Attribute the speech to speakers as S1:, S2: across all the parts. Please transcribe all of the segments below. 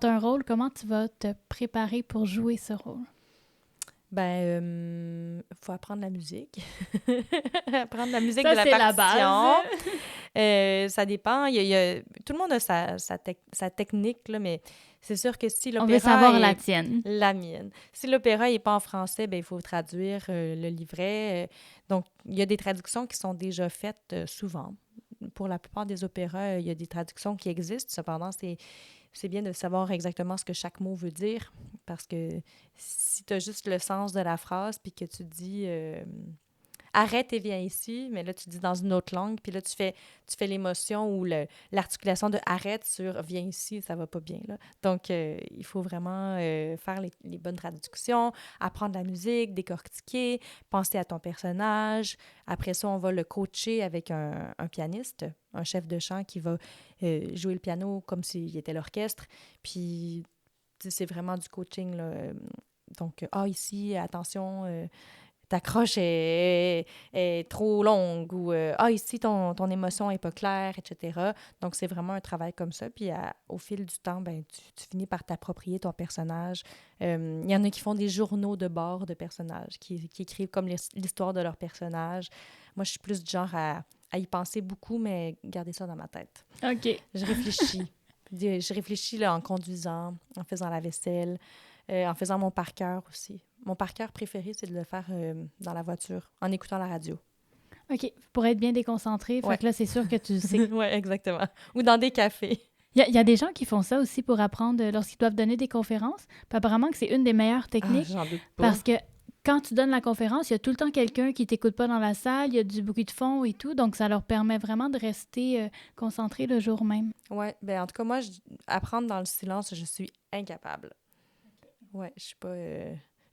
S1: un rôle, comment tu vas te préparer pour jouer ce rôle?
S2: Faut apprendre la musique. Apprendre la musique de
S1: Ça,
S2: la
S1: c'est la base.
S2: partition. Ça dépend. Tout le monde a sa technique, là, mais c'est sûr que si
S1: On veut
S2: l'opéra
S1: savoir la
S2: est
S1: tienne.
S2: la mienne, si l'opéra n'est pas en français, ben, il faut traduire le livret. Donc, il y a des traductions qui sont déjà faites souvent. Pour la plupart des opéras, il y a des traductions qui existent. Cependant, c'est bien de savoir exactement ce que chaque mot veut dire, parce que si tu as juste le sens de la phrase, puis que tu dis arrête et viens ici, mais là, tu dis dans une autre langue, puis là, tu fais l'émotion ou l'articulation de arrête sur viens ici, ça va pas bien, là. Donc, il faut vraiment faire les bonnes traductions, apprendre la musique, décortiquer, penser à ton personnage. Après ça, on va le coacher avec un pianiste, un chef de chant qui va jouer le piano comme s'il était l'orchestre. Puis, tu sais, c'est vraiment du coaching, là. Donc, ici, attention, ta croche est trop longue ou ici, ton émotion n'est pas claire, etc. Donc, c'est vraiment un travail comme ça. Puis, au fil du temps, ben, tu finis par t'approprier ton personnage. Il y en a qui font des journaux de bord de personnages, qui écrivent comme l'histoire de leur personnage. Moi, je suis plus du genre à y penser beaucoup, mais garder ça dans ma tête.
S1: OK.
S2: Je réfléchis. Je réfléchis là, en conduisant, en faisant la vaisselle, en faisant mon par-cœur aussi. Mon par-cœur préféré, c'est de le faire dans la voiture, en écoutant la radio.
S1: OK. Pour être bien déconcentré, fait
S2: Ouais.
S1: que là, c'est sûr que tu sais.
S2: Ouais, exactement. Ou dans des cafés.
S1: Il y a des gens qui font ça aussi pour apprendre lorsqu'ils doivent donner des conférences. Puis apparemment que c'est une des meilleures
S2: Ah,
S1: techniques
S2: j'en doute pas.
S1: parce que quand tu donnes la conférence, il y a tout le temps quelqu'un qui t'écoute pas dans la salle, il y a du bruit de fond et tout, donc ça leur permet vraiment de rester concentrés le jour même.
S2: Ouais, ben en tout cas, moi, apprendre dans le silence, je suis incapable. Ouais, je suis pas...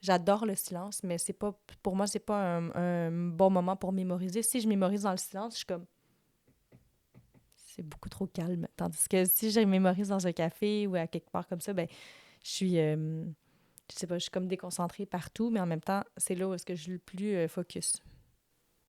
S2: J'adore le silence, mais c'est pas... Pour moi, c'est pas un bon moment pour mémoriser. Si je mémorise dans le silence, je suis comme... C'est beaucoup trop calme. Tandis que si je mémorise dans un café ou à quelque part comme ça, ben je suis... je sais pas, je suis comme déconcentrée partout, mais en même temps, c'est là où est-ce que je suis le plus focus.